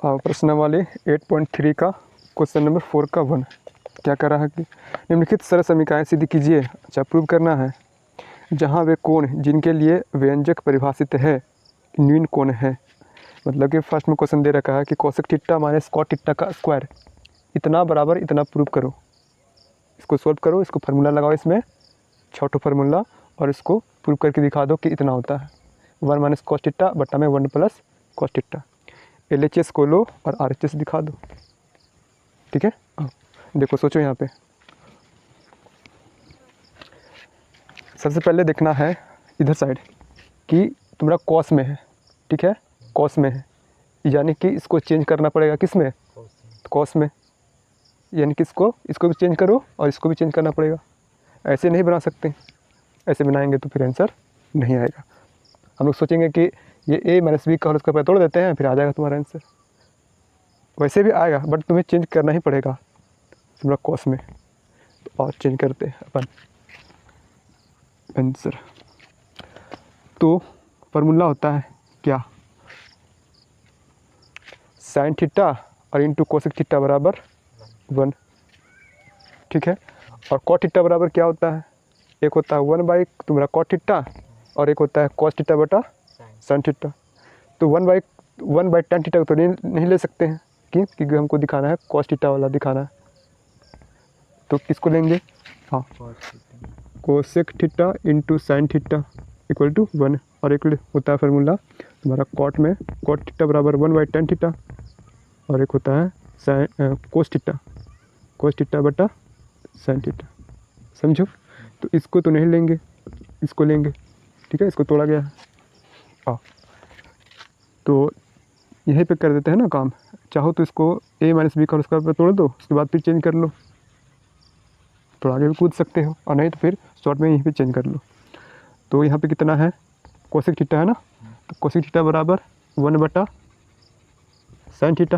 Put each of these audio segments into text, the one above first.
प्रश्न वाले 8.3 का क्वेश्चन नंबर 4 का 1 क्या कर रहा है कि निम्नलिखित सरल समीकरण सिद्ध कीजिए। अच्छा, प्रूव करना है जहाँ वे कोण जिनके लिए व्यंजक परिभाषित है न्यून कोण है। मतलब कि फर्स्ट में क्वेश्चन दे रखा है कि cosec theta minus cot theta का स्क्वायर इतना बराबर इतना प्रूव करो। इसको सॉल्व करो, इसको फार्मूला लगाओ, इसमें छोटा फार्मूला, और इसको प्रूव करके दिखा दो कि इतना होता है 1 माइनस कॉस थीटा बट्टा में 1 प्लस कॉस थीटा। LHS को लो और RHS दिखा दो। ठीक है, देखो सोचो यहाँ पे सबसे पहले देखना है इधर साइड कि तुम्हारा कॉस में है। ठीक है, कॉस में है यानी कि इसको चेंज करना पड़ेगा किस में, कॉस में, यानी कि इसको भी चेंज करो और इसको भी चेंज करना पड़ेगा। ऐसे नहीं बना सकते, ऐसे बनाएंगे तो फिर आंसर नहीं आएगा। हम लोग सोचेंगे कि ये a माइनस बी का होल स्क्वायर तोड़ देते हैं, फिर आ जाएगा तुम्हारा आंसर। वैसे भी आएगा बट तुम्हें चेंज करना ही पड़ेगा तुम्हारा कॉस में। तो और चेंज करते हैं अपन आंसर। तो फार्मूला होता है क्या, साइन थीटा और इंटू कोसेक थीटा बराबर 1। ठीक है, और कॉट थीटा बराबर क्या होता है, एक होता है 1 बाई तुम्हारा कॉट थीटा और एक होता है कॉस थीटा बटा साइन थीटा। तो 1 बाई tan थीटा तो नहीं ले सकते हैं क्योंकि हमको दिखाना है कॉस थीटा वाला दिखाना है। तो किसको लेंगे, हाँ, cosec theta into sine theta equal to 1। और एक होता है फार्मूला तुम्हारा कॉट में कॉट थीटा बराबर 1 बाई tan थीटा, और एक होता है साइन कोस थीटा बटा साइन थीटा। समझो, तो इसको तो नहीं लेंगे, इसको लेंगे। ठीक है, इसको तोड़ा गया है। हाँ, तो यहीं पे कर देते हैं ना काम। चाहो तो इसको a माइनस बी का उसका पे तोड़ दो, उसके बाद फिर चेंज कर लो, थोड़ा आगे भी कूद सकते हो, और नहीं तो फिर शॉर्ट में यहीं पे चेंज कर लो। तो यहाँ पे कितना है, कोसेक थीटा है ना, तो कोसेक थीटा बराबर 1 बटा साइन थीटा,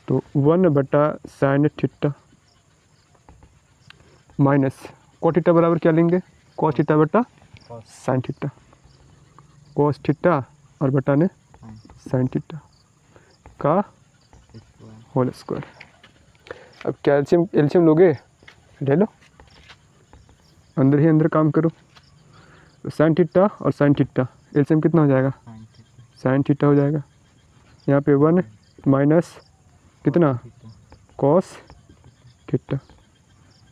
तो 1 बटा sine theta minus cos theta बराबर क्या लेंगे, कॉस थीटा बटा साइन थीटा, कॉस थीटा और बटा ने साइन थीटा का होल स्क्वायर। अब क्या एलसीएम लोगे, ले लो, अंदर ही अंदर काम करो। तो साइन थीटा और साइन थीटा एलसीएम कितना हो जाएगा, साइन थीटा हो जाएगा। यहाँ पे 1 माइनस कितना कॉस थीटा,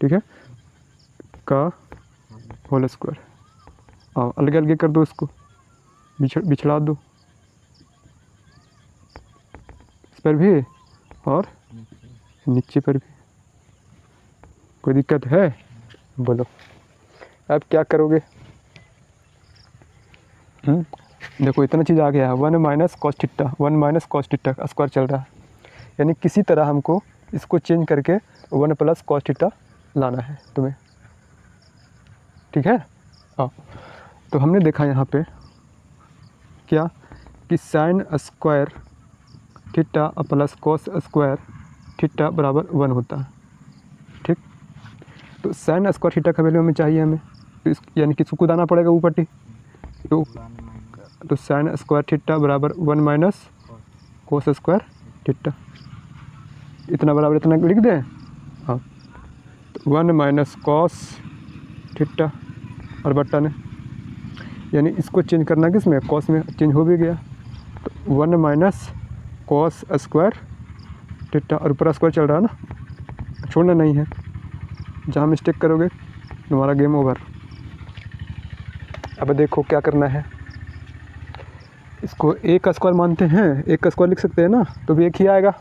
ठीक है, का होल स्क्वायर। हाँ, अलग अलग कर दो, इसको बिछड़ा दो, इस पर भी और नीचे पर भी। कोई दिक्कत है बोलो। अब क्या करोगे, देखो इतना चीज़ आ गया है, 1 minus cos theta, 1 minus cos theta का स्क्वायर चल रहा है, यानी किसी तरह हमको इसको चेंज करके 1 प्लस कॉस थीटा लाना है तुम्हें। ठीक है, हाँ, तो हमने देखा यहाँ पे क्या कि sign square theta plus cos square theta बराबर 1 होता है। ठीक, तो साइन स्क्वायर थीटा का वैल्यू हमें चाहिए, हमें तो यानी कि इसको कूदाना पड़ेगा ऊपर। तो साइन स्क्वायर थीटा बराबर 1 माइनस कोस स्क्वायर थीटा, इतना बराबर इतना लिख दें। हाँ, तो 1 माइनस कॉस थीटा और बट्टा ने, यानी इसको चेंज करना किसमें, कॉस में, चेंज हो भी गया। तो 1 माइनस कॉस स्क्वायर थीटा, और ऊपर स्क्वायर चल रहा है ना, छोड़ना नहीं है, जहाँ मिस्टेक करोगे तुम्हारा गेम ओवर। अब देखो क्या करना है, इसको a का स्क्वायर मानते हैं, a का स्क्वायर लिख सकते हैं ना, तो भी एक ही आएगा।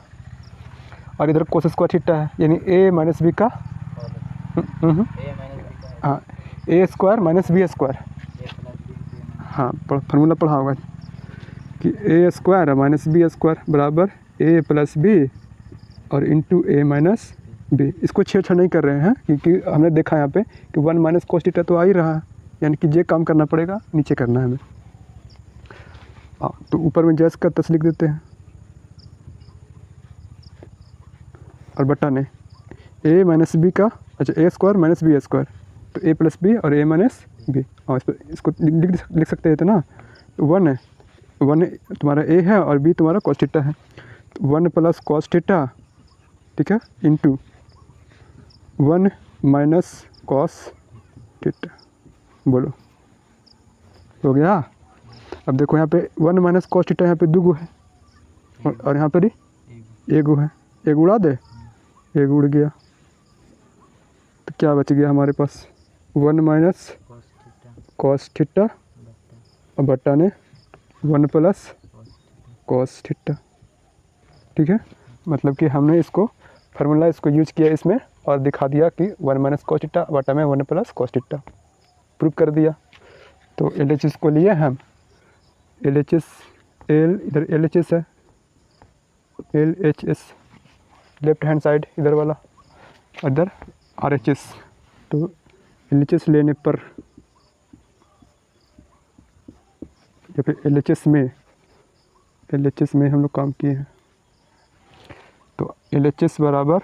और इधर कोस स्क्वायर थीटा है, यानी a माइनस बी का, हाँ, a square minus B square. हाँ, फार्मूला पढ़ा होगा कि a square minus B square बराबर a प्लस बी और इंटू a माइनस बी। इसको छेड़छाड़ नहीं कर रहे हैं क्योंकि हमने देखा यहाँ पे कि 1 माइनस कॉस थीटा तो आ ही रहा है, यानी कि ये काम करना पड़ेगा, नीचे करना है हमें। हाँ, तो ऊपर में जैस का तस लिख देते हैं, और बटा ने a माइनस बी का, अच्छा, a square minus B square, तो a प्लस बी और a माइनस बी। और इसको लिख सकते थे ना, तो 1 है 1 तुम्हारा ए है और बी तुम्हारा कॉस थीटा है। 1 प्लस कॉस थीटा, ठीक है, इंटू 1 माइनस कॉस थीटा। बोलो हो गया। अब देखो यहाँ पे 1 माइनस कॉस थीटा यहाँ पे 2 गो है और यहाँ पर ही 1 गो है। 1 उड़ा दे, 1 उड़ गया, तो क्या बच गया हमारे पास 1 माइनस कॉस थीटा और बट्टा ने 1 प्लस कॉस थीटा। ठीक है, मतलब कि हमने इसको फार्मूला इसको यूज किया इसमें और दिखा दिया कि 1 माइनस कॉस थीटा बटा में 1 प्लस कॉस थीटा, प्रूव कर दिया। तो LHS को लिए हम, LHS L इधर LHS है, LHS लेफ्ट हैंड साइड इधर वाला, इधर RHS। तो LHS लेने पर या फिर LHS में हम लोग काम किए हैं। तो LHS बराबर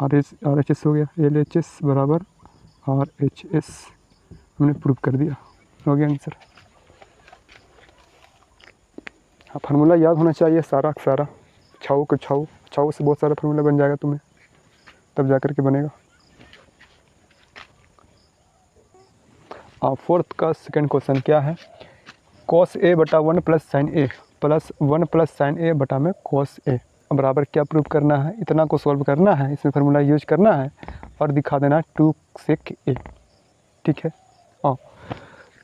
RHS हो गया, LHS बराबर RHS हमने प्रूव कर दिया, हो गया आंसर। हाँ, फार्मूला याद होना चाहिए सारा सारा, छाऊ को छाऊ से बहुत सारा फार्मूला बन जाएगा तुम्हें, तब जा कर के बनेगा। फोर्थ का सेकंड क्वेश्चन क्या है, cos A बटा 1 प्लस साइन ए प्लस 1 प्लस साइन ए बटा में cos A बराबर क्या प्रूव करना है, इतना को सॉल्व करना है, इसमें फार्मूला यूज करना है और दिखा देना 2 sec A। ठीक है,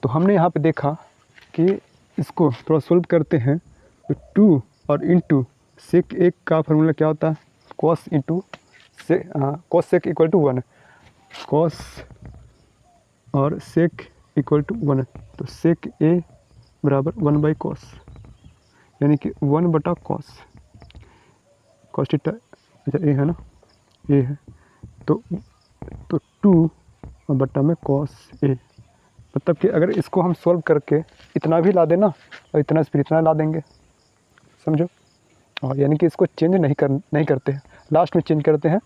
तो हमने यहाँ पे देखा कि इसको थोड़ा सॉल्व करते हैं, तो 2 और इंटू sec A का फार्मूला क्या होता है, cos इंटू से cos sec equal to 1, cos और sec इक्वल टू 1, तो sec A बराबर 1 बाई कॉस, यानी कि 1 बटा कॉस थीटा। अच्छा ए है ना, ए है, तो 2 और बटा में कॉस ए, मतलब कि अगर इसको हम सॉल्व करके इतना भी ला देना और इतना फिर इतना ला देंगे, समझो। और यानी कि इसको चेंज नहीं करते हैं, लास्ट में चेंज करते हैं,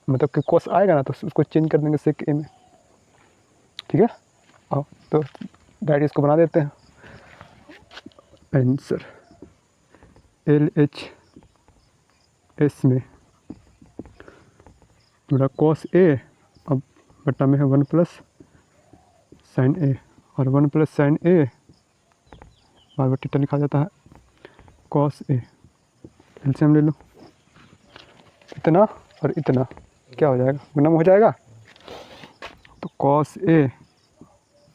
मतलब कि कॉस आएगा ना तो उसको चेंज कर देंगे सेक ए में। ठीक है, तो डायरेक्ट इसको बना देते हैं आंसर। LHS में थोड़ा कॉस ए अब बटा में है 1 प्लस साइन ए, और 1 प्लस साइन ए बार बार थीटा लिखा जाता है कॉस ए। एलसीएम ले लो, इतना और इतना क्या हो जाएगा, गुणम हो जाएगा, तो कॉस ए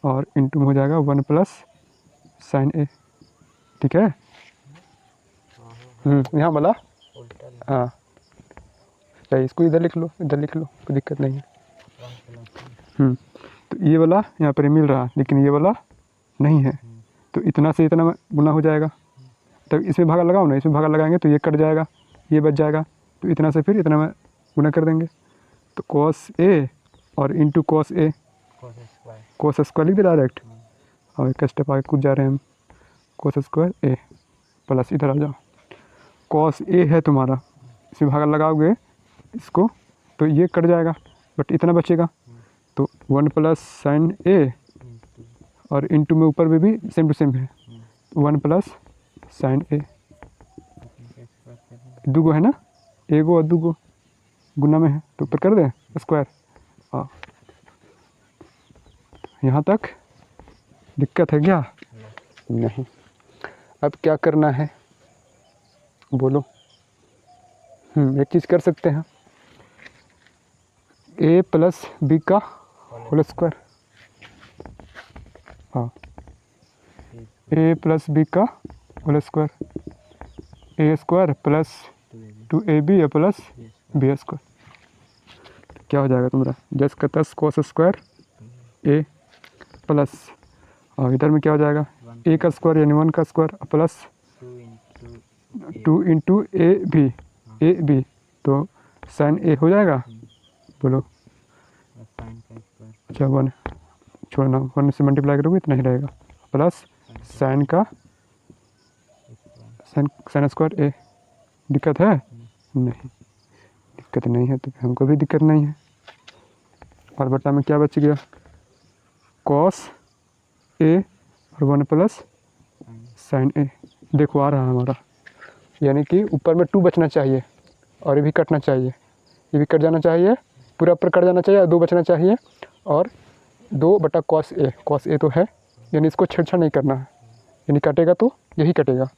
और इंटू में हो जाएगा 1 प्लस साइन ए। ठीक है, यहाँ वाला हाँ चाहिए, इसको इधर लिख लो, कोई दिक्कत नहीं है। तो ये वाला यहाँ पर मिल रहा है, लेकिन ये वाला नहीं है, तो इतना से इतना गुना हो जाएगा, तब इसमें भागा लगाओ ना, इसमें भागा लगाएंगे तो ये कट जाएगा, ये बच जाएगा, तो इतना से फिर इतना में गुना कर देंगे, तो कॉस ए और into cos A, cos square लिख दे डायरेक्ट, और एक स्टेप आगे कूद जा रहे हैं हम, कॉस स्क्वायर ए प्लस इधर आ जाओ, कॉस ए है तुम्हारा, इसमें भागा लगाओगे इसको तो ये कट जाएगा, बट इतना बचेगा, तो 1 प्लस साइन ए और इंटू में ऊपर में भी सेम टू सेम है, 1 प्लस साइन ए, 2 गो है ना, 1 गो और 2 गो गुना में है, तो ऊपर कर दें स्क्वायर। हाँ, यहाँ तक दिक्कत है क्या, नहीं। अब क्या करना है बोलो, एक चीज़ कर सकते हैं, a प्लस बी का होल स्क्वायर, हाँ a प्लस बी का whole square, A square plus 2ab plus B square, क्या हो जाएगा तुम्हारा 10 का 10 कोस स्क्वायर ए प्लस, और इधर में क्या हो जाएगा a का स्क्वायर यानी 1 का square plus 2 into A B, तो साइन ए हो जाएगा, बोलो। अच्छा 1 छोड़ना, 1 से मल्टीप्लाई करोगे इतना ही रहेगा, प्लस साइन का साइन स्क्वायर ए। दिक्कत है नहीं, दिक्कत नहीं है तो हमको भी दिक्कत नहीं है। और बटा में क्या बच गया, कॉस ए और 1 प्लस साइन ए। देखो आ रहा है हमारा, यानी कि ऊपर में 2 बचना चाहिए और ये भी कटना चाहिए, ये भी कट जाना चाहिए, पूरा ऊपर कट जाना चाहिए और 2 बचना चाहिए, और 2/cos A तो है, यानी इसको छेड़छाड़ नहीं करना है, यानी कटेगा तो यही कटेगा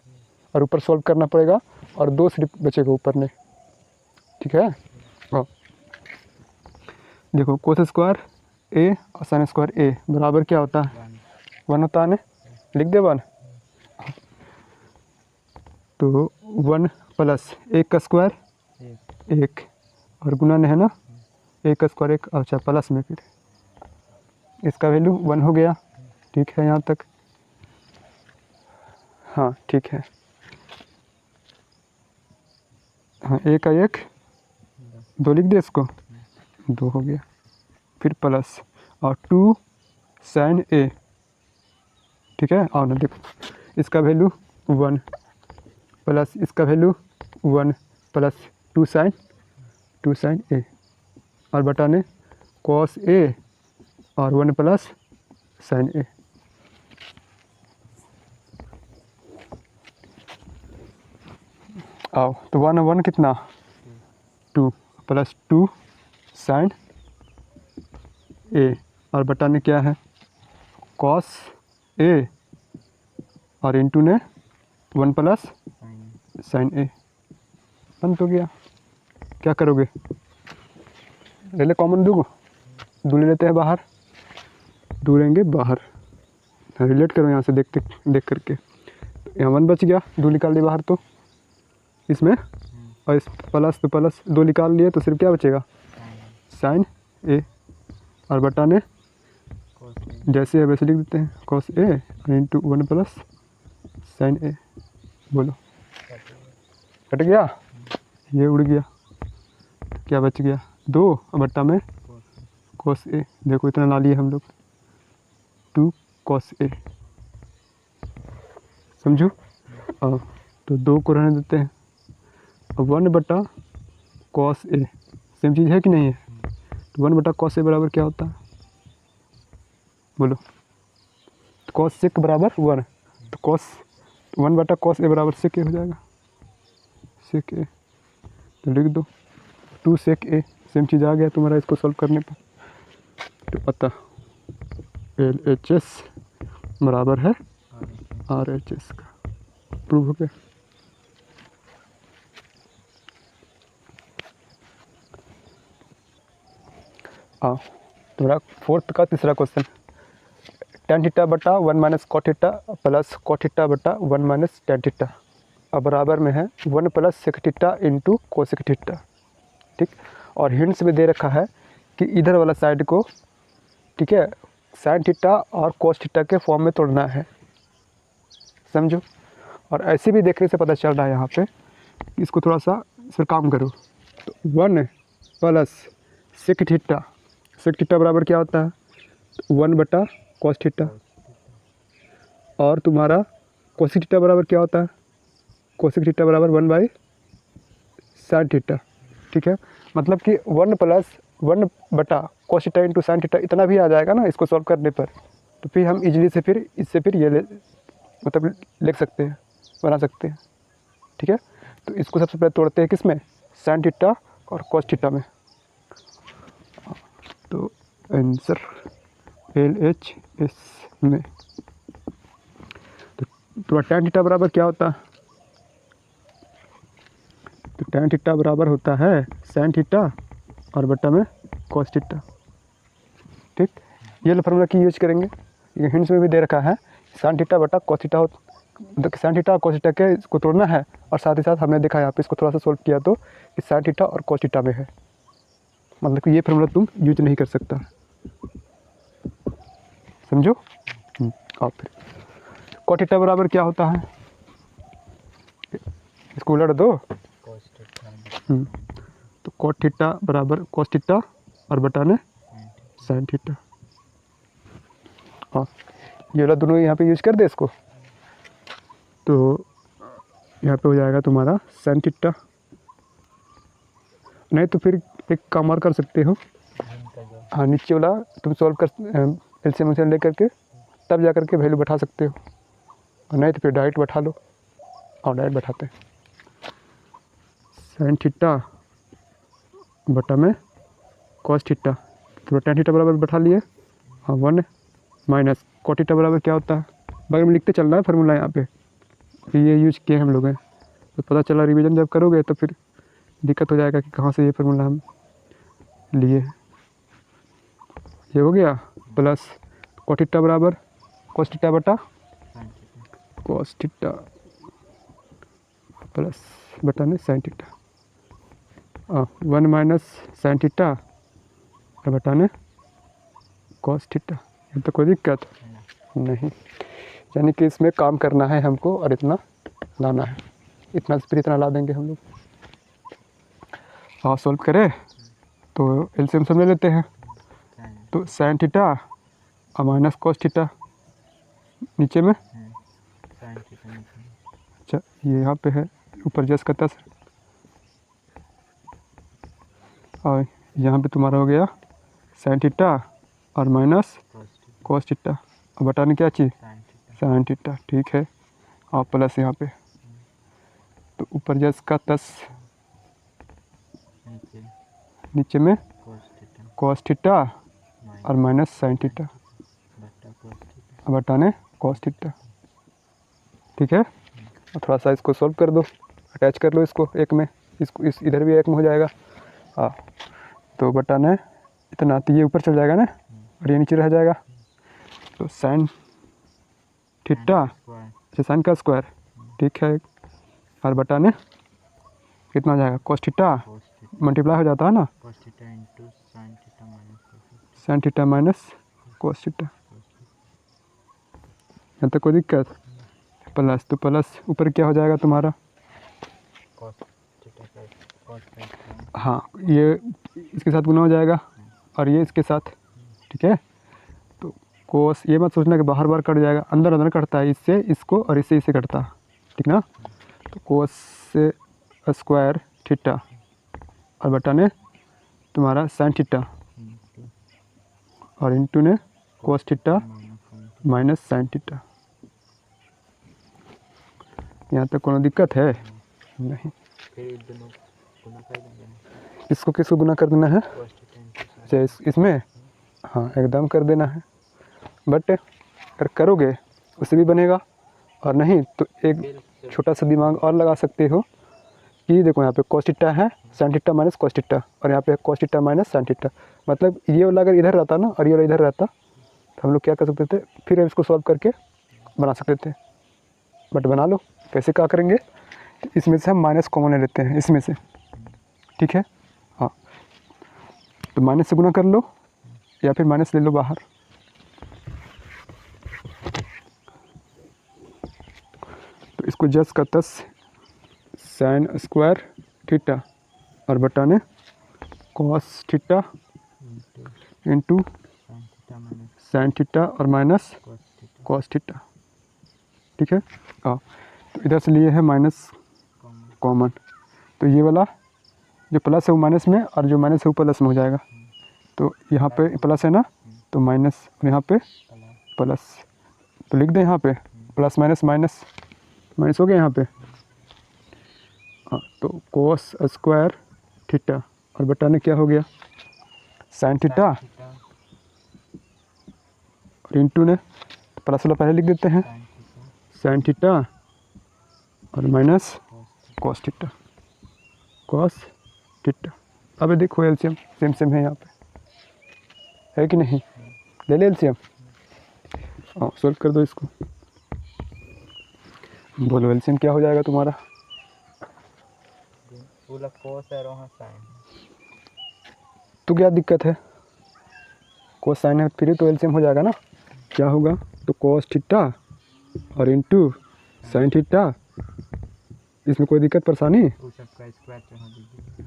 और ऊपर सॉल्व करना पड़ेगा और 2 सिर्फ बचेगा ऊपर में, ठीक है। हाँ देखो कोस स्क्वायर A और साइन स्क्वायर A बराबर क्या होता है, 1 होता है ना, लिख दे 1, तो 1 प्लस 1 का स्क्वायर 1 और गुणन है ना, 1 का स्क्वायर 1, अच्छा प्लस में फिर इसका वैल्यू 1 हो गया, ठीक है यहाँ तक, हाँ ठीक है, हाँ 1 का 1 2 लिख दे इसको, 2 हो गया, फिर प्लस और 2 साइन A, ठीक है। और ना देखो इसका वैल्यू 1 प्लस इसका वैल्यू 1 प्लस 2 साइन A और बटाने कॉस A और 1 प्लस साइन A। आओ तो 1 कितना 2 प्लस 2 साइन A और बटाने क्या है कॉस A और इंटू ने 1 प्लस साइन A, बंद हो गया। क्या करोगे, ले ले कॉमन दो ले लेते हैं बाहर, 2 लेंगे बाहर, रिलेट करो यहाँ से देख करके, यहाँ 1 बच गया, 2 निकाल लिए बाहर तो इसमें, और इस प्लस तो प्लस 2 निकाल लिए तो सिर्फ क्या बचेगा साइन A और बटाने जैसे है वैसे लिख देते हैं cos A into 1 plus sign A। बोलो कट गया, ये उड़ गया, क्या बच गया 2 बट्टा में कॉस A, देखो इतना ला लिए हम लोग 2 कॉस A, समझो। तो 2 को रहने देते हैं, 1 बटा कॉस A सेम चीज़ है कि नहीं है, तो 1 बटा कॉस A बराबर क्या होता है, बोलो कॉस सेक बराबर 1, तो कॉस 1 बटा कॉस A बराबर सेक A हो जाएगा, सेक A, तो लिख दो 2 सेक A, सेम चीज़ आ गया तुम्हारा इसको सॉल्व करने पर, तो अतः LHS बराबर है RHS का, प्रूव हो गया। हाँ तुम्हारा 4th का तीसरा क्वेश्चन, tan थीटा बटा 1 minus cot theta plus cot theta बटा 1 माइनस tan थीटा अब बराबर में है 1 plus sec theta into cosec theta, ठीक। और हिंट्स में दे रखा है कि इधर वाला साइड को, ठीक है, साइन थीटा और कोस थीटा के फॉर्म में तोड़ना है, समझो। और ऐसे भी देखने से पता चल रहा है यहाँ पे, इसको थोड़ा सा इस पर काम करो, तो 1 प्लस सेक थीटा बराबर क्या होता है 1 बटा कॉस थीटा, और तुम्हारा कोसेक थीटा बराबर क्या होता है, कोसेक थीटा बराबर 1 बाई साइन थीटा, ठीक है। मतलब कि 1 प्लस 1 बटा cos theta into sine theta इतना भी आ जाएगा ना इसको सॉल्व करने पर, तो फिर हम इजीली से फिर इससे फिर ये मतलब लिख सकते हैं, बना सकते हैं, ठीक है। तो इसको सबसे पहले तोड़ते हैं किस में, साइन थीटा और कॉस थीटा में, तो आंसर LHS में, तो तुम्हारा tan थीटा बराबर क्या होता है, तो tan थीटा बराबर होता है साइन थीटा और बट्टा में कॉस थीटा, ठीक। ये लो फार्मूला की यूज करेंगे, ये हिंट्स में भी दे रखा है साइन थीटा बटा कॉस थीटा, साइन थीटा और कॉस थीटा के इसको तोड़ना है, और साथ ही साथ हमने देखा यहाँ पे इसको थोड़ा सा सोल्व किया तो कि साइन थीटा और कॉस थीटा में है, मतलब कि ये फार्मूला तुम यूज नहीं कर सकता, समझो। और फिर कॉस थीटा बराबर क्या होता है, इसको उलट दो, तो कॉस थीटा बराबर कॉस थीटा और बटाने साइन थीटा, हाँ ये वाला दोनों यहाँ पे यूज कर दे इसको, तो यहाँ पे हो जाएगा तुम्हारा साइन थीटा, नहीं तो फिर एक काम और कर सकते हो, हाँ नीचे वाला तुम सॉल्व कर एलसीएम ले करके तब जा करके वैल्यू बैठा सकते हो, और नहीं तो फिर डायरेक्ट बैठा लो, और डायरेक्ट बैठाते हैं साइन थीटा बटा में कॉस थीटा, तो tan थीटा बराबर बैठा लिए। हाँ 1 माइनस कॉट थीटा बराबर क्या होता है, बगल में लिखते चल रहा है फार्मूला यहाँ पे, ये यूज किए हम लोग हैं, तो पता चला रिवीजन जब करोगे तो फिर दिक्कत हो जाएगा कि कहाँ से ये फार्मूला हम लिए। ये हो गया प्लस कॉट थीटा बराबर कॉस थीटा बटा कॉस थीटा प्लस बटा में sine theta, 1 minus sign theta और बटा में कॉस थीटा। ये तो कोई दिक्कत नहीं, यानी कि इसमें काम करना है हमको और इतना लाना है, इतना से फिर इतना ला देंगे हम लोग। और सॉल्व करें तो एलसीएम सब ले लेते हैं, तो साइन थीटा और माइनस कॉस थीटा नीचे में, अच्छा ये यहाँ पे है, ऊपर जस का 10 और यहाँ पे तुम्हारा हो गया साइन थीटा और माइनस कॉस थीटा, और बताने क्या चीज़ साइन थीटा, ठीक है। और प्लस यहाँ पे तो ऊपर जस का 10 नीचे में कॉस थीटा और माइनस साइन थीटा और बटाने कॉस थीटा, ठीक है। और थोड़ा सा इसको सॉल्व कर दो, अटैच कर लो इसको एक में, इसको इस इधर भी एक में हो जाएगा। हाँ तो बटाने इतना, तो ये ऊपर चल जाएगा ना और ये नीचे रह जाएगा, तो साइन थीटा अच्छा साइन का स्क्वायर, ठीक है। और बटाने कितना हो जाएगा कॉस थीटा मल्टीप्लाई हो जाता है ना, sine theta minus cos theta, यहाँ तक कोई दिक्कत। प्लस तो प्लस ऊपर क्या हो जाएगा तुम्हारा, हाँ ये इसके साथ गुना हो जाएगा और ये इसके साथ, ठीक है। तो कोस ये मत सोचना कि बाहर बाहर कट जाएगा, अंदर अंदर कटता है, इससे इसको और इससे इसे कटता है, ठीक ना। तो कोस से स्क्वायर थीटा और बटा ने तुम्हारा साइन थीटा और इंटू ने cos theta minus sine theta. यहाँ तक कोनो दिक्कत है नहीं। इसको किसको गुना कर देना है, अच्छा इसमें हाँ एकदम कर देना है, बट अगर करोगे उससे भी बनेगा, और नहीं तो एक छोटा सा दिमाग और लगा सकते हो कि देखो यहाँ पे कॉस थीटा है sine theta minus cos theta, और यहाँ पे cos theta minus sine theta, मतलब ये वाला अगर इधर रहता ना और ये वाला इधर रहता तो हम लोग क्या कर सकते थे, फिर इसको सॉल्व करके बना सकते थे। बट बना लो, कैसे क्या करेंगे, इसमें से हम माइनस कॉमन ले लेते हैं इसमें से, ठीक है। हाँ तो माइनस से गुना कर लो या फिर माइनस ले लो बाहर, तो इसको जस्ट का 10 साइन स्क्वायर थीटा और बटाने cos theta into sine theta और माइनस कॉस थीटा, ठीक है। हाँ तो इधर से लिए है माइनस कॉमन, तो ये वाला जो प्लस है वो माइनस में और जो माइनस है वो प्लस में हो जाएगा, तो यहाँ पे प्लस है ना तो माइनस और यहाँ पे प्लस, तो लिख दें यहाँ पे प्लस माइनस माइनस माइनस हो गया यहाँ पे। हाँ तो कोस स्क्वायर थीटा और बटाने क्या हो गया साइन थीटा और इंटू ने प्लस वाला पहले लिख देते हैं साइन थीटा और minus cos theta, cos theta. अब देखो एलसीएम सेम सेम है यहाँ पे, है कि नहीं, ले ले एलसीएम, हाँ सॉल्व कर दो इसको, बोलो एलसीएम क्या हो जाएगा तुम्हारा, कोस है और साइन, तो क्या दिक्कत है, कोस साइन है फिर तो एलसीएम हो जाएगा ना, क्या होगा तो कॉस थीटा और इंटू साइन थीटा, इसमें कोई दिक्कत परेशानी, वो सबका स्क्वायर चढ़ा दीजिए,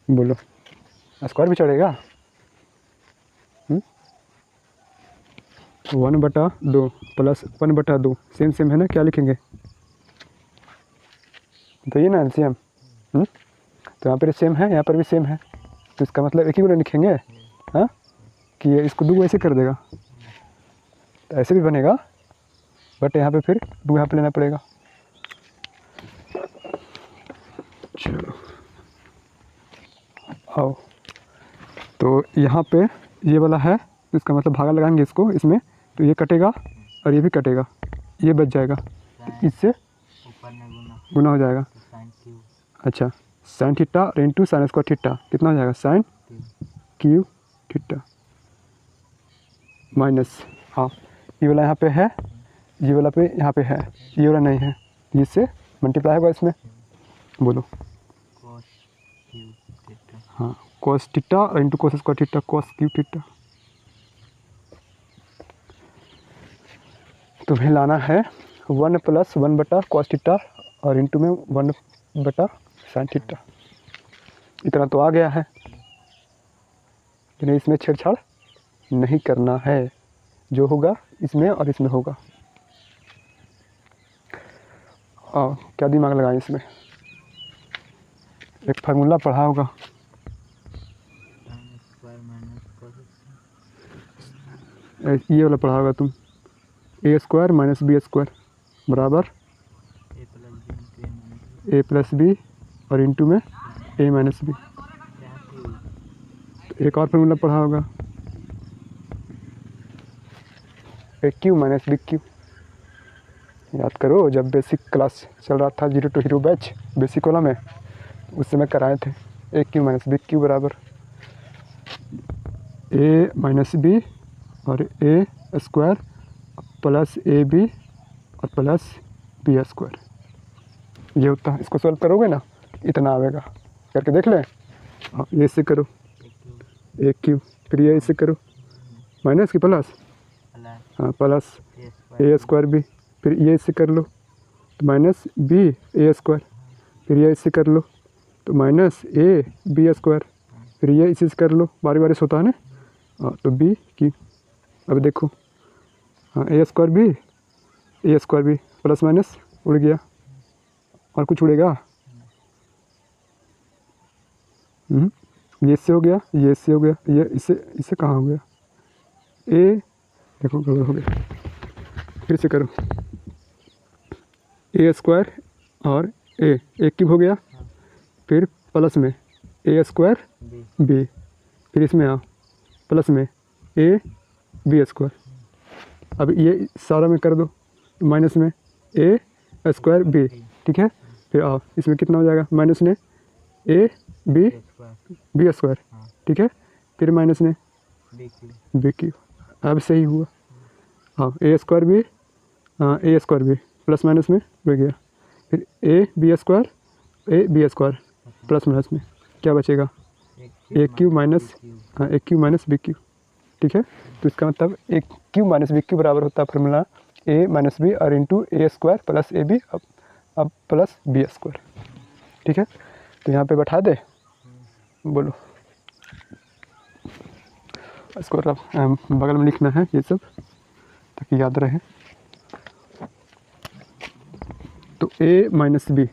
बोलो स्क्वायर भी चढ़ेगा, 1/2 प्लस 1/2 सेम सेम है ना, क्या लिखेंगे तो ये ना एलसीएम, तो यहाँ पर सेम है यहाँ पर भी सेम है, तो इसका मतलब एक ही गुना लिखेंगे, हाँ कि इसको दो ऐसे कर देगा, तो ऐसे भी बनेगा, बट यहाँ पे फिर 2 यहाँ पे लेना पड़ेगा। चलो आओ, तो यहाँ पे ये वाला है, तो इसका मतलब भागा लगाएंगे इसको इसमें, तो ये कटेगा और ये भी कटेगा, ये बच जाएगा, इससे ऊपर में गुना हो जाएगा। तो साइन क्यू अच्छा, साइन थीटा और इंटू साइन स्क्वायर थीटा कितना हो जाएगा, साइन क्यू थीटा माइनस, हाँ ये वाला यहाँ पे है, ये वाला पे यहाँ पे है, ये वाला नहीं है, तो इससे मल्टीप्लाई होगा इसमें। बोलो कोस क्यू थीटा। हाँ, कॉस थीटा और into cos square theta, cos Q theta. तुम्हें लाना है 1 + 1 बटा कॉस थीटा और इंटू में 1 बटा साइन थीटा। इतना तो आ गया है, लेकिन इसमें छेड़छाड़ नहीं करना है, जो होगा इसमें और इसमें होगा। और क्या दिमाग लगाएं इसमें, एक फार्मूला पढ़ा होगा, साइन स्क्वायर माइनस कोस ये वाला पढ़ा होगा तुम, a² - b² बराबर A plus B a + into A minus b और इंटू में a - b। यहाँ क्यू तो एक और फार्मूला पढ़ा होगा, AQ - BQ। याद करो, जब बेसिक क्लास चल रहा था 0 to हीरो बैच बेसिक वाला में, उस समय कराए थे। AQ - BQ बराबर a - b और a² प्लस AB और प्लस B²। ये होता है, इसको सॉल्व करोगे ना इतना आएगा, करके देख लें। हाँ, ये इससे करो AQ, फिर ये इससे करो माइनस की प्लस, प्लस हाँ प्लस ए a² भी, फिर ये इससे कर लो तो माइनस BA², फिर ये इससे कर लो तो माइनस AB², फिर ये इसी से कर लो, बारी बारी से होता है ना। हाँ तो BQ, अब देखो, हाँ A² भी प्लस माइनस उड़ गया, और कुछ उड़ेगा, ये इससे हो गया, ये इससे हो गया, ये इससे कहाँ हो गया, A देखो गड़बड़ हो गया, फिर से करो, A² और A³ हो गया, फिर प्लस में A² बी B, फिर इसमें आओ प्लस में AB², अब ये सारा में कर दो माइनस में A² B, ठीक है। फिर आओ इसमें कितना हो जाएगा, माइनस में AB² स्क्वायर ठीक है, फिर माइनस में बी क्यू BQ, अब सही हुआ। हाँ A² B प्लस माइनस में हो गया, फिर AB² प्लस माइनस में क्या बचेगा, AQ माइनस, हाँ AQ - BQ, ठीक है। तो इसका मतलब AQ - BQ बराबर होता है फार्मूला A - B और इंटू A² प्लस AB अब प्लस B², ठीक है। तो यहाँ पे बैठा दे, बोलो इसको बगल में लिखना है ये सब ताकि याद रहे। तो A - B,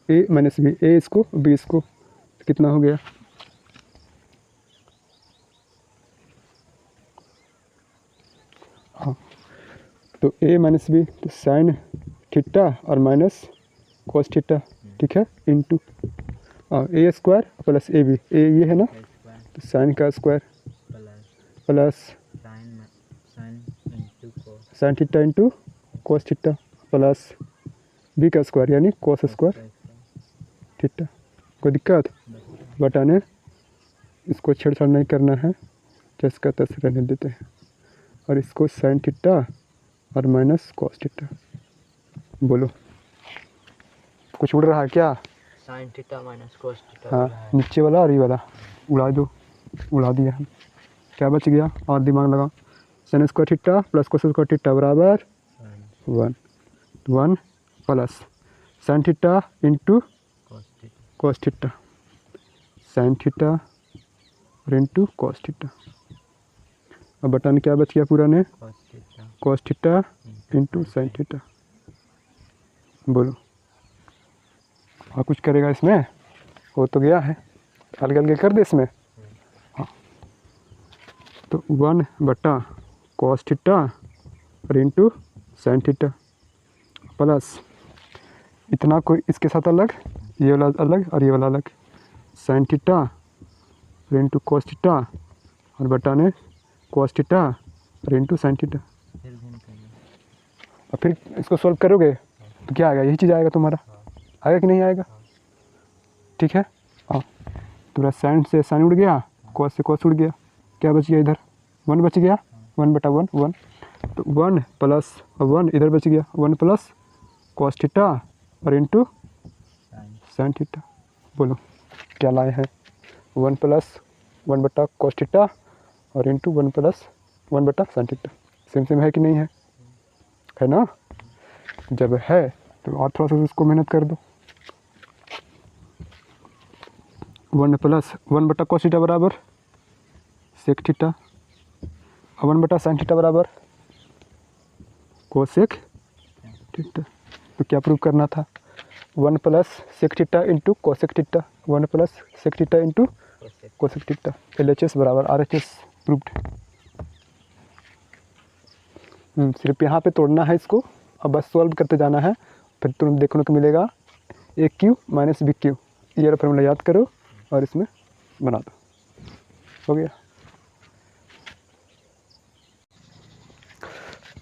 A इसको B इसको, तो कितना हो गया, हाँ तो A - B तो साइन थीटा और माइनस कॉस थीटा, ठीक है, इंटू A² प्लस AB, ये है ना, स्क्वायर तो साइन का square plus plus sine into cos sine theta into cos theta plus B का स्क्वायर यानी कॉस स्क्वायर थीटा। कोई दिक्कत, बटाने इसको छेड़छाड़ नहीं करना है, जैसे का तैसे रहने देते हैं, और इसको साइन थीटा और माइनस कॉस थीटा। बोलो कुछ उड़ रहा है क्या, sine theta minus cos theta हाँ नीचे वाला और ये वाला उड़ा दो, उड़ा दिया हम, क्या बच गया, और दिमाग लगाओ, sign square theta plus cos square theta बराबर 1 plus sine theta into cos theta, sign theta और इंटू कॉस थीटा। अब बटन क्या बच गया पूरा ने, cos theta into sine theta. बोलो और कुछ करेगा इसमें, हो तो गया है, हल्के हल्के कर दे इसमें। हाँ तो 1 बटा कॉस थीटा और इंटू साइन थीटा प्लस इतना कोई इसके साथ अलग, ये वाला अलग और ये वाला अलग, साइन थीटा और इंटू कॉस थीटा और बटाने कॉस थीटा और इंटू साइन थीटा। फिर भिन्न करिए। और फिर इसको सॉल्व करोगे तो क्या आएगा, यही चीज़ आएगा तुम्हारा, आएगा कि नहीं आएगा? ठीक है। हाँ, तुम्हारा साइन से साइन उड़ गया, कॉस से कॉस उड़ गया, क्या बच गया इधर, 1 बच गया, 1/1 1, तो 1 प्लस 1 इधर बच गया, 1 प्लस कॉस थीटा और इंटू साइन साइन थीटा। बोलो क्या लाए हैं, 1 प्लस 1 कॉस थीटा और into 1 plus 1 sine theta. Same same है कि नहीं है, है ना? जब है तो और थोड़ा सा उसको मेहनत कर दो। 1 प्लस 1 कॉस थीटा बराबर सेक थीटा, 1 साइन थीटा बराबर कोसेक थीटा। तो क्या प्रूव करना था, 1 plus sec theta into cosec theta, 1 plus sec theta into cosec cosec theta, LHS बराबर RHS प्रूव्ड। सिर्फ यहाँ पे तोड़ना है इसको, अब बस सॉल्व करते जाना है, फिर तुम देखने को मिलेगा AQ माइनस BQ। ये वाला फॉर्मूला याद करो और इसमें बना दो, हो गया।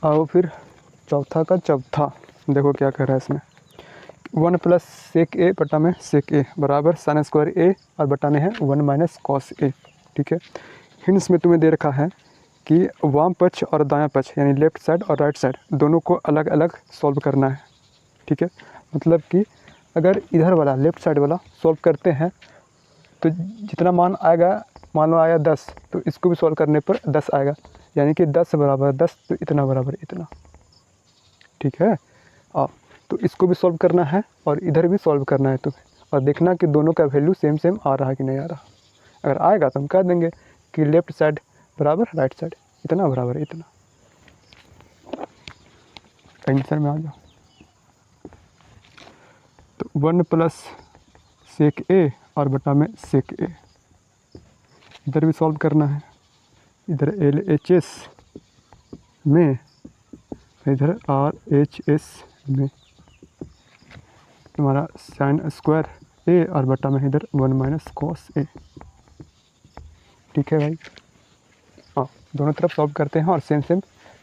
आओ फिर चौथा का चौथा, देखो क्या कर रहा है इसमें, 1 प्लस सेक ए बटा में सेक ए बराबर साइन स्क्वायर ए और बटाने हैं 1 माइनस कॉस ए। ठीक है। हिंट्स में तुम्हें दे रखा है कि वाम पक्ष और दायां पक्ष यानी लेफ्ट साइड और राइट साइड दोनों को अलग अलग सॉल्व करना है। ठीक है, मतलब कि अगर इधर वाला लेफ्ट साइड वाला सॉल्व करते हैं तो जितना मान आएगा, मान लो आया 10, तो इसको भी सॉल्व करने पर 10 आएगा, यानी कि 10 बराबर 10 तो इतना बराबर इतना। ठीक है। तो इसको भी सॉल्व करना है और इधर भी सॉल्व करना है तुम्हें, और देखना कि दोनों का वैल्यू सेम सेम आ रहा है कि नहीं आ रहा। अगर आएगा तो हम कह देंगे कि लेफ्ट साइड बराबर राइट साइड, इतना बराबर इतना। आंसर में आ जाओ। तो 1 प्लस सेक ए और बटा में सेक ए, इधर भी सॉल्व करना है, इधर LHS में इधर RHS में, तुम्हारा साइन स्क्वायर ए और बटा में इधर 1 माइनस कॉस ए। ठीक है भाई। हाँ, दोनों तरफ सॉल्व करते हैं और सेम सेम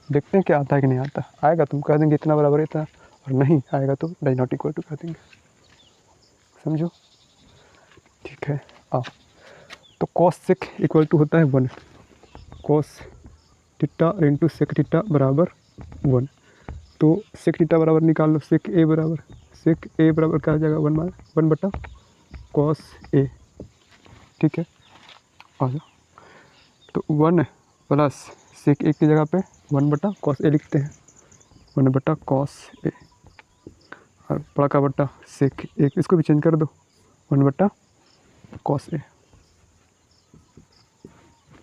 देखते हैं क्या आता है कि नहीं आता। आएगा तुम कह देंगे इतना बराबर इतना, और नहीं आएगा तो डज नॉट इक्वल टू कह देंगे, समझो। ठीक है। तो कॉस सेक इक्वल टू होता है 1, cos theta into sec theta बराबर 1। तो सेक थीटा बराबर निकाल लो, सेक ए बराबर क्या हो जाएगा, 1 बटा कॉस ए। ठीक है, आ जाओ। तो 1 प्लस सेक ए की जगह पे 1 बटा कॉस ए लिखते हैं, 1 बटा कॉस ए, और बड़ा का बटा सेक ए, इसको भी चेंज कर दो, 1 बटा कॉस ए।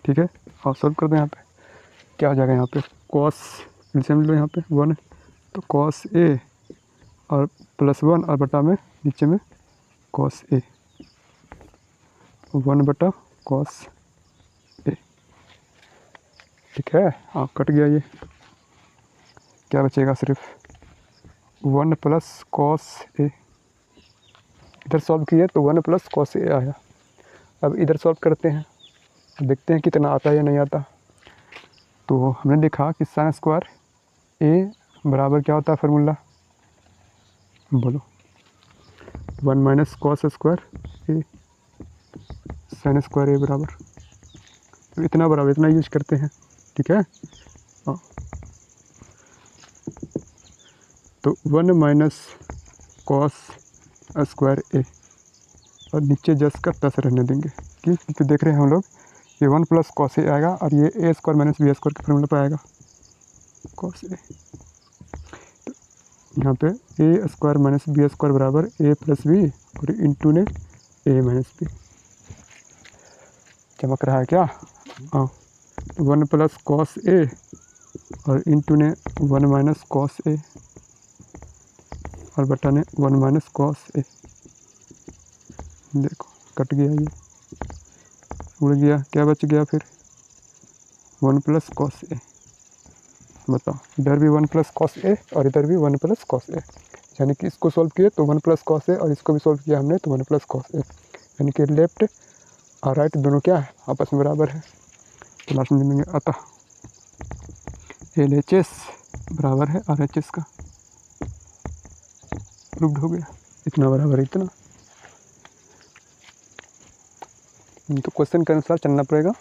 ठीक है, और सॉल्व कर दो। यहाँ पे क्या हो जाएगा, यहाँ पे कॉस एलसीएम लो, यहाँ पे 1 तो कॉस ए और प्लस 1 और बटा में नीचे में कॉस ए, 1 बटा कॉस ए। ठीक है। कट गया ये, क्या बचेगा, सिर्फ 1 प्लस कॉस ए। इधर सॉल्व किए तो 1 प्लस कॉस ए आया। अब इधर सॉल्व करते हैं, देखते हैं कितना आता है या नहीं आता। तो हमने देखा कि साइन स्क्वायर ए बराबर क्या होता है फार्मूला, बोलो, 1 माइनस कॉस स्क्वायर ए साइन स्क्वायर ए बराबर, तो इतना बराबर इतना यूज करते हैं। ठीक है। तो 1 माइनस कॉस स्क्वायर ए, और नीचे जस्ट का प्लस रहने देंगे, क्योंकि देख रहे हैं हम लोग ये 1 प्लस कॉस ए आएगा और ये ए स्क्वायर माइनस बी स्क्वायर के फॉर्मूला पर आएगा कॉस ए। तो यहाँ पे ए स्क्वायर माइनस बी स्क्वायर बराबर ए प्लस बी और इंटू ने ए माइनस बी, चमक रहा है क्या? 1 प्लस कॉस ए और इंटू ने 1 माइनस कॉस ए और बटा ने 1 माइनस कॉस ए। देखो कट गया, ये उड़ गया, क्या बच गया फिर 1 प्लस कॉस ए। बताओ, इधर भी 1 + cos A और इधर भी 1 + cos A, यानी कि इसको सॉल्व किए तो 1 + cos A और इसको भी सॉल्व किया हमने तो 1 + cos A, यानी कि लेफ्ट और राइट दोनों क्या है, आपस में बराबर है। तो लास्ट में लिखेंगे अतः LHS बराबर है RHS का, प्रूव्ड हो गया, इतना बराबर है इतना। तो क्वेश्चन के अनुसार चलना पड़ेगा।